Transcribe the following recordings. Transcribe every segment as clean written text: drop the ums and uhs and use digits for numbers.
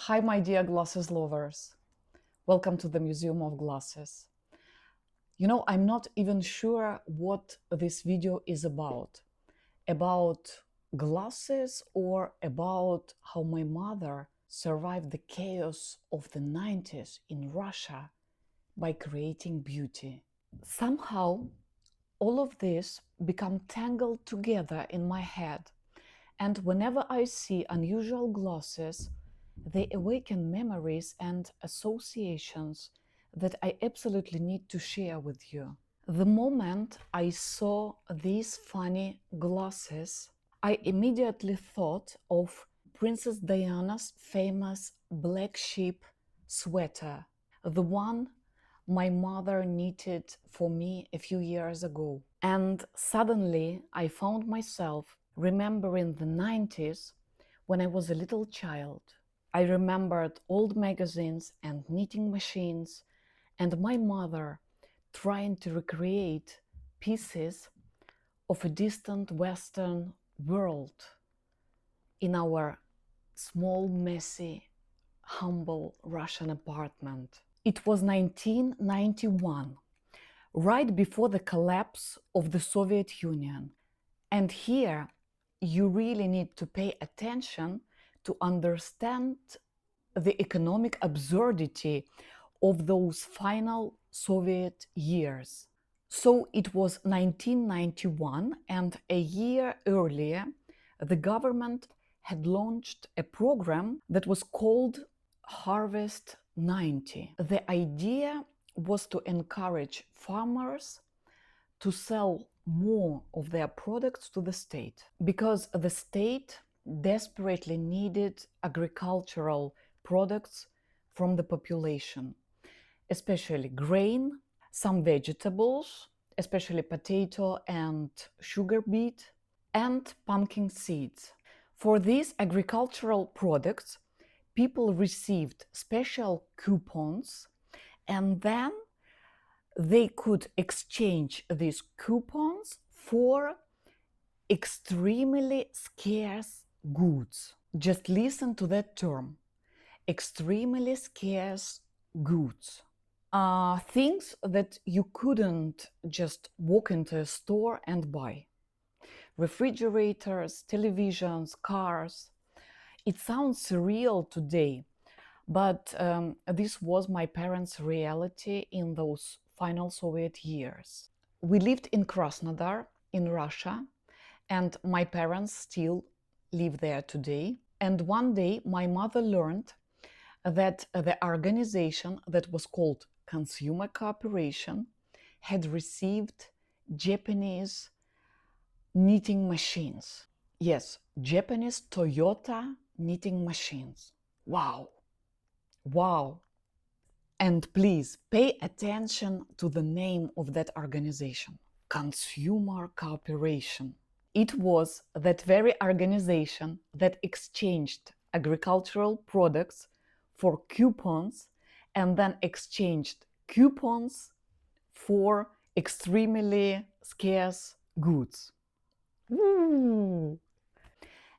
Hi, my dear glasses lovers. Welcome to the Museum of Glasses. I'm not even sure what this video is about. About glasses or about how my mother survived the chaos of the 90s in Russia by creating beauty. Somehow, all of this become tangled together in my head. And whenever I see unusual glasses, they awaken memories and associations that I absolutely need to share with you. The moment I saw these funny glasses, I immediately thought of Princess Diana's famous black sheep sweater, the one my mother knitted for me a few years ago. And suddenly I found myself remembering the 90s when I was a little child. I remembered old magazines and knitting machines and my mother trying to recreate pieces of a distant Western world in our small, messy, humble Russian apartment. It was 1991, right before the collapse of the Soviet Union. And here you really need to pay attention to understand the economic absurdity of those final Soviet years. So it was 1991, and a year earlier, the government had launched a program that was called Harvest 90. The idea was to encourage farmers to sell more of their products to the state, because the state desperately needed agricultural products from the population, especially grain, some vegetables, especially potato and sugar beet, and pumpkin seeds. For these agricultural products, people received special coupons, and then they could exchange these coupons for extremely scarce goods. Just listen to that term, extremely scarce goods. Things that you couldn't just walk into a store and buy. Refrigerators, televisions, cars. It sounds surreal today, but this was my parents' reality in those final Soviet years. We lived in Krasnodar in Russia, and my parents still live there today. And one day my mother learned that the organization that was called Consumer Cooperation had received Japanese knitting machines. Yes, Japanese Toyota knitting machines. Wow. Wow. And please pay attention to the name of that organization, Consumer Cooperation. It was that very organization that exchanged agricultural products for coupons and then exchanged coupons for extremely scarce goods. Ooh.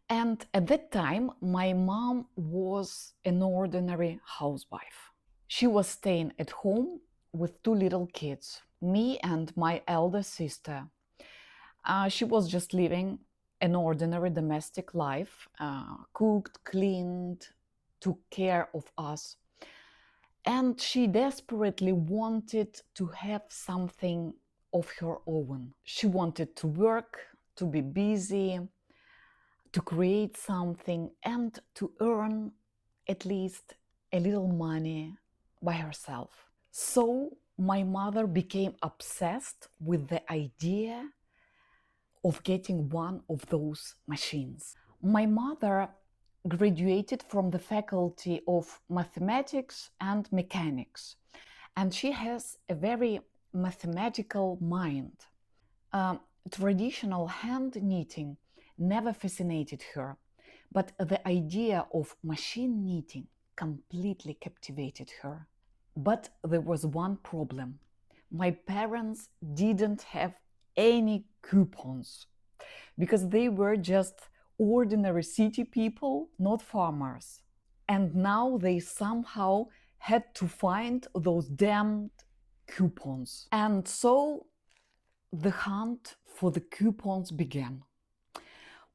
And at that time, my mom was an ordinary housewife. She was staying at home with two little kids, me and my elder sister. She was just living an ordinary domestic life, cooked, cleaned, took care of us. And she desperately wanted to have something of her own. She wanted to work, to be busy, to create something, and to earn at least a little money by herself. So my mother became obsessed with the idea of getting one of those machines. My mother graduated from the faculty of mathematics and mechanics, and she has a very mathematical mind. Traditional hand knitting never fascinated her, but the idea of machine knitting completely captivated her. But there was one problem. My parents didn't have any coupons because they were just ordinary city people, not farmers. And now they somehow had to find those damned coupons. And so the hunt for the coupons began.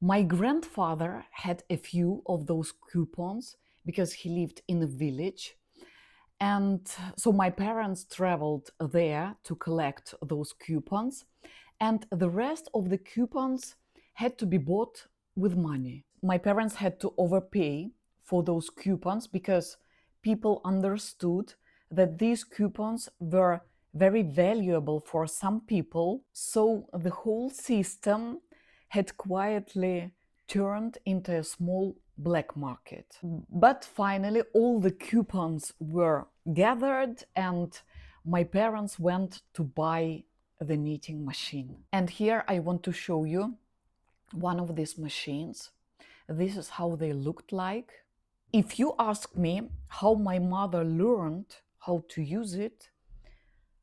My grandfather had a few of those coupons because he lived in a village. And so my parents traveled there to collect those coupons, and the rest of the coupons had to be bought with money. My parents had to overpay for those coupons because people understood that these coupons were very valuable for some people. So the whole system had quietly turned into a small black market. But finally, all the coupons were gathered, and my parents went to buy the knitting machine. And here I want to show you one of these machines. This is how they looked like. If you ask me how my mother learned how to use it,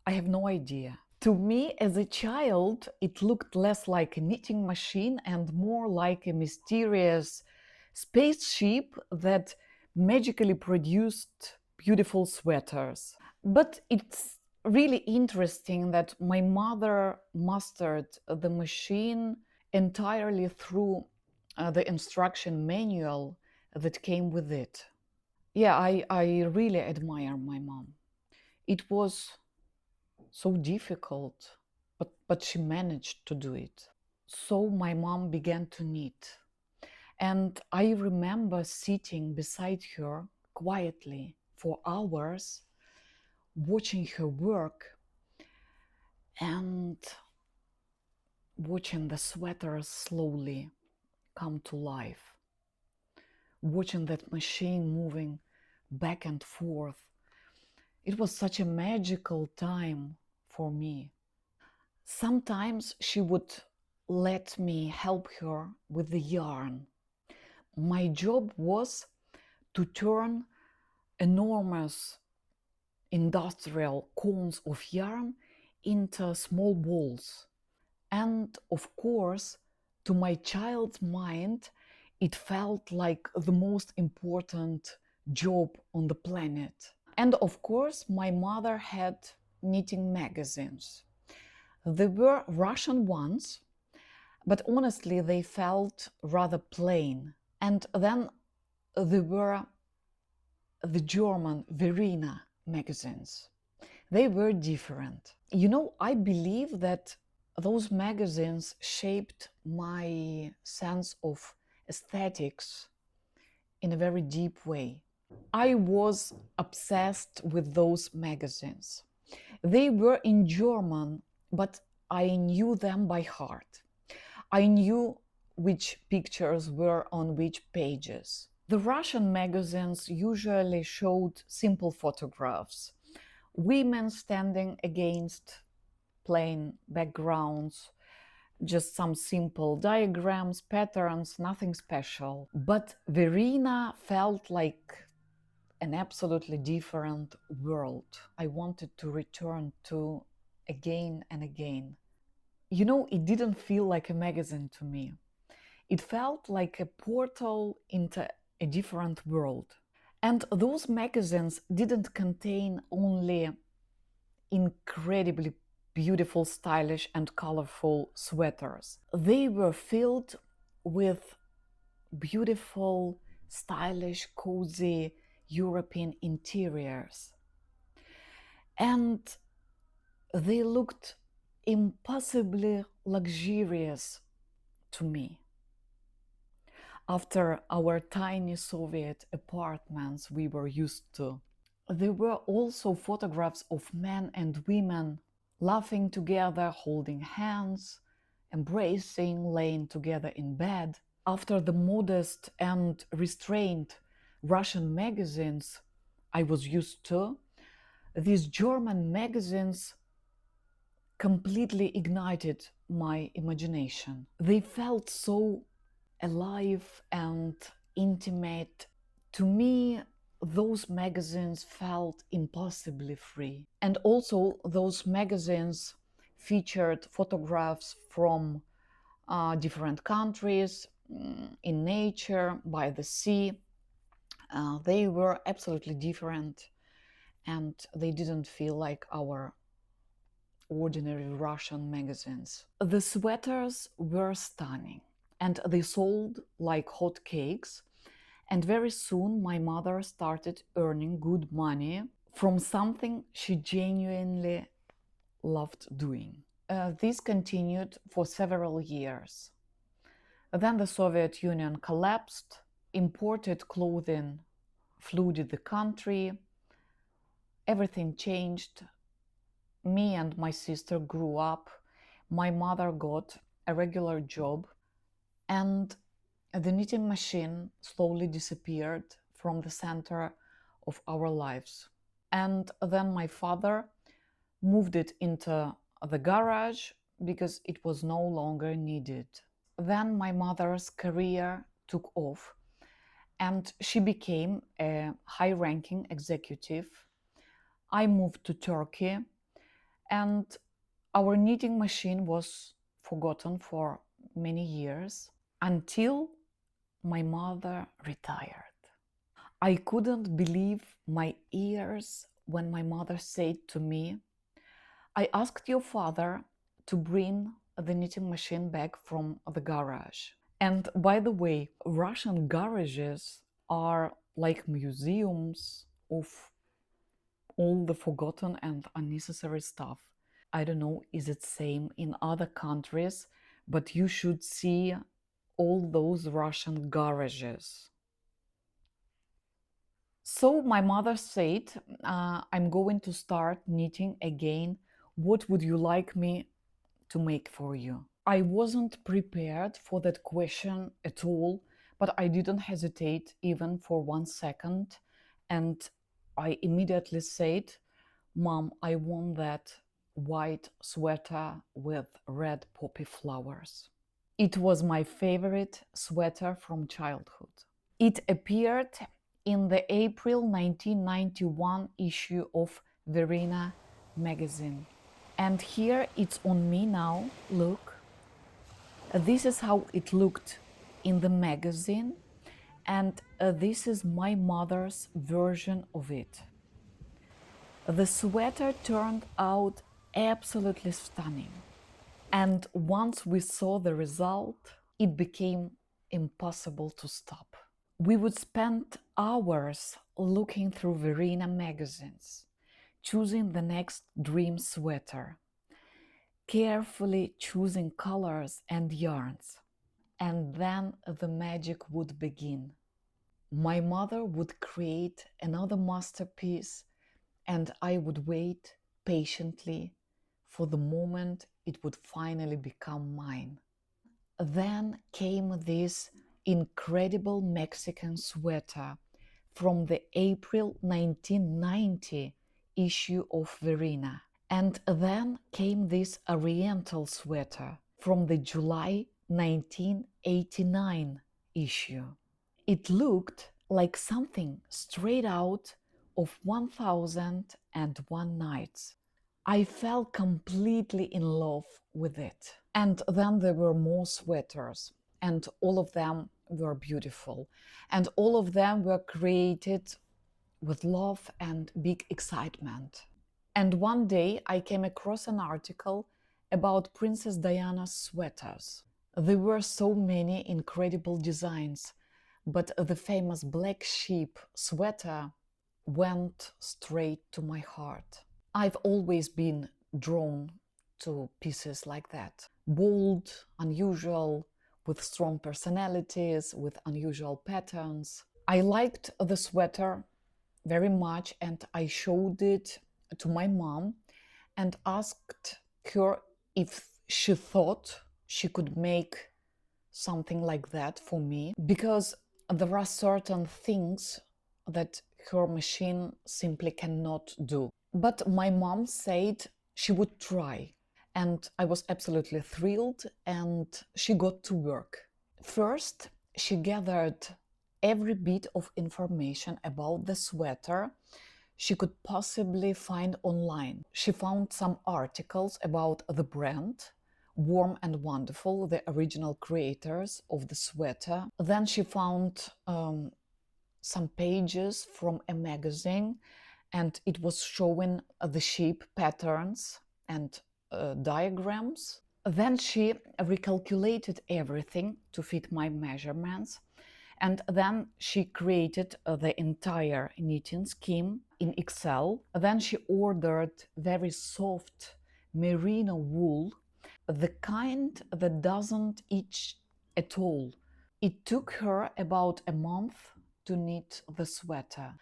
I have no idea. To me, as a child, it looked less like a knitting machine and more like a mysterious spaceship that magically produced beautiful sweaters. But it's really interesting that my mother mastered the machine entirely through the instruction manual that came with it. Yeah, I really admire my mom. It was so difficult, but she managed to do it. So my mom began to knit. And I remember sitting beside her quietly for hours, watching her work and watching the sweaters slowly come to life, watching that machine moving back and forth. It was such a magical time for me. Sometimes she would let me help her with the yarn. My job was to turn enormous industrial cones of yarn into small balls. And of course, to my child's mind, it felt like the most important job on the planet. And of course, my mother had knitting magazines. They were Russian ones, but honestly, they felt rather plain. And then there were the German Verena magazines. They were different. You know, I believe that those magazines shaped my sense of aesthetics in a very deep way. I was obsessed with those magazines. They were in German, but I knew them by heart. I knew which pictures were on which pages. The Russian magazines usually showed simple photographs, women standing against plain backgrounds, just some simple diagrams, patterns, nothing special. But Verena felt like an absolutely different world I wanted to return to again and again. You know, it didn't feel like a magazine to me. It felt like a portal into a different world. And those magazines didn't contain only incredibly beautiful, stylish, and colorful sweaters. They were filled with beautiful, stylish, cozy European interiors. And they looked impossibly luxurious to me. After our tiny Soviet apartments we were used to, there were also photographs of men and women laughing together, holding hands, embracing, laying together in bed. After the modest and restrained Russian magazines I was used to, these German magazines completely ignited my imagination. They felt so alive and intimate. To me, those magazines felt impossibly free. And also, those magazines featured photographs from different countries, in nature, by the sea. They were absolutely different, and they didn't feel like our ordinary Russian magazines. The sweaters were stunning, and they sold like hot cakes. And very soon, my mother started earning good money from something she genuinely loved doing. This continued for several years. Then the Soviet Union collapsed, imported clothing flooded the country, everything changed. Me and my sister grew up, my mother got a regular job, and the knitting machine slowly disappeared from the center of our lives. And then my father moved it into the garage because it was no longer needed. Then my mother's career took off and she became a high ranking executive. I moved to Turkey and our knitting machine was forgotten for many years until my mother retired. I couldn't believe my ears when my mother said to me, "I asked your father to bring the knitting machine back from the garage." And by the way, Russian garages are like museums of all the forgotten and unnecessary stuff. I don't know, is it same in other countries, but you should see all those Russian garages. So my mother said, I'm going to start knitting again. What would you like me to make for you? I wasn't prepared for that question at all, but I didn't hesitate even for 1 second. And I immediately said, Mom, I want that white sweater with red poppy flowers. It was my favorite sweater from childhood. It appeared in the April 1991 issue of Verena magazine. And here it's on me now, look. This is how it looked in the magazine, and this is my mother's version of it. The sweater turned out absolutely stunning. And once we saw the result, it became impossible to stop. We would spend hours looking through Verena magazines, choosing the next dream sweater, carefully choosing colors and yarns. And then the magic would begin. My mother would create another masterpiece, and I would wait patiently for the moment it would finally become mine. Then came this incredible Mexican sweater from the April 1990 issue of Verena. And then came this Oriental sweater from the July 1989 issue. It looked like something straight out of 1001 Nights. I fell completely in love with it. And then there were more sweaters, and all of them were beautiful. And all of them were created with love and big excitement. And one day I came across an article about Princess Diana's sweaters. There were so many incredible designs, but the famous black sheep sweater went straight to my heart. I've always been drawn to pieces like that. Bold, unusual, with strong personalities, with unusual patterns. I liked the sweater very much and I showed it to my mom and asked her if she thought she could make something like that for me, because there are certain things that her machine simply cannot do. But my mom said she would try, and I was absolutely thrilled, and she got to work. First, she gathered every bit of information about the sweater she could possibly find online. She found some articles about the brand, Warm and Wonderful, the original creators of the sweater. Then she found some pages from a magazine, and it was showing the shape patterns and diagrams. Then she recalculated everything to fit my measurements, and then she created the entire knitting scheme in Excel. Then she ordered very soft merino wool, the kind that doesn't itch at all. It took her about a month to knit the sweater.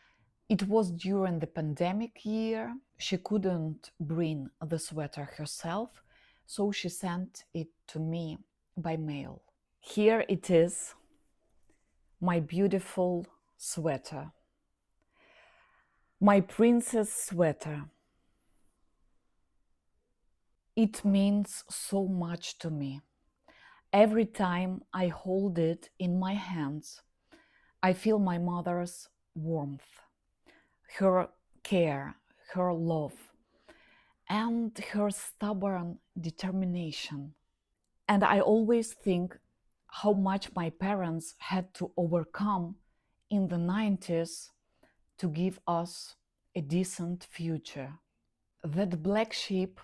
It was during the pandemic year. She couldn't bring the sweater herself, so she sent it to me by mail. Here it is, my beautiful sweater, my princess sweater. It means so much to me. Every time I hold it in my hands, I feel my mother's warmth, her care, her love, and her stubborn determination. And I always think how much my parents had to overcome in the 90s to give us a decent future. That black sheep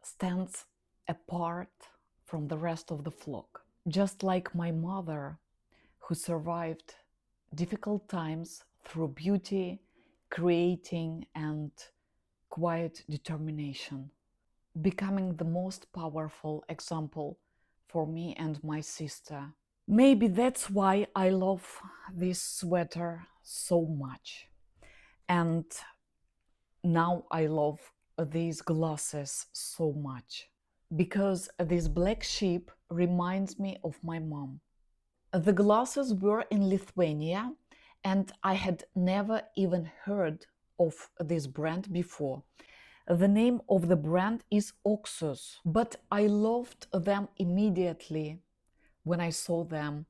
stands apart from the rest of the flock, just like my mother, who survived difficult times through beauty, creating, and quiet determination, becoming the most powerful example for me and my sister. Maybe that's why I love this sweater so much. And now I love these glasses so much, because this black sheep reminds me of my mom. The glasses were in Lithuania, and I had never even heard of this brand before. The name of the brand is Oxus, but I loved them immediately when I saw them,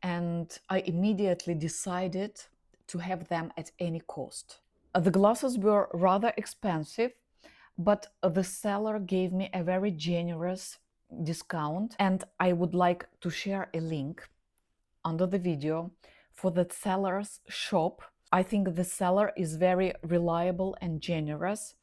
and I immediately decided to have them at any cost. The glasses were rather expensive, but the seller gave me a very generous discount, and I would like to share a link under the video for the seller's shop. I think the seller is very reliable and generous,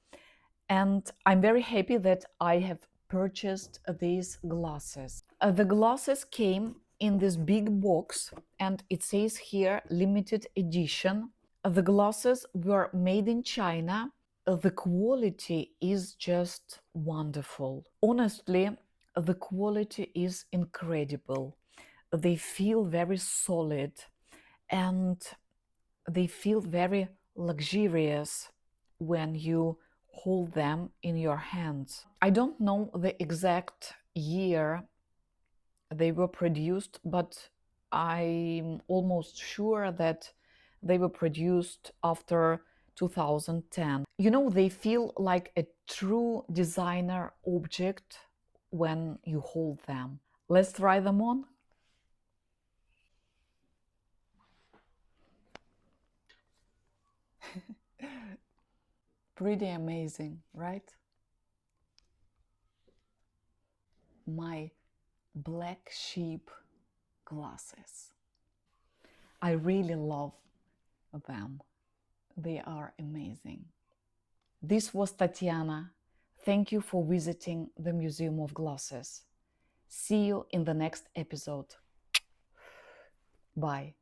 and I'm very happy that I have purchased these glasses. The glasses came in this big box, and it says here limited edition. The glasses were made in China. The quality is just wonderful. Honestly, the quality is incredible. They feel very solid, and they feel very luxurious when you hold them in your hands. I don't know the exact year they were produced, but I'm almost sure that they were produced after 2010. You know, they feel like a true designer object when you hold them. Let's try them on. Pretty amazing, right? My black sheep glasses. I really love them. They are amazing. This was Tatiana. Thank you for visiting the Museum of Glasses. See you in the next episode. Bye.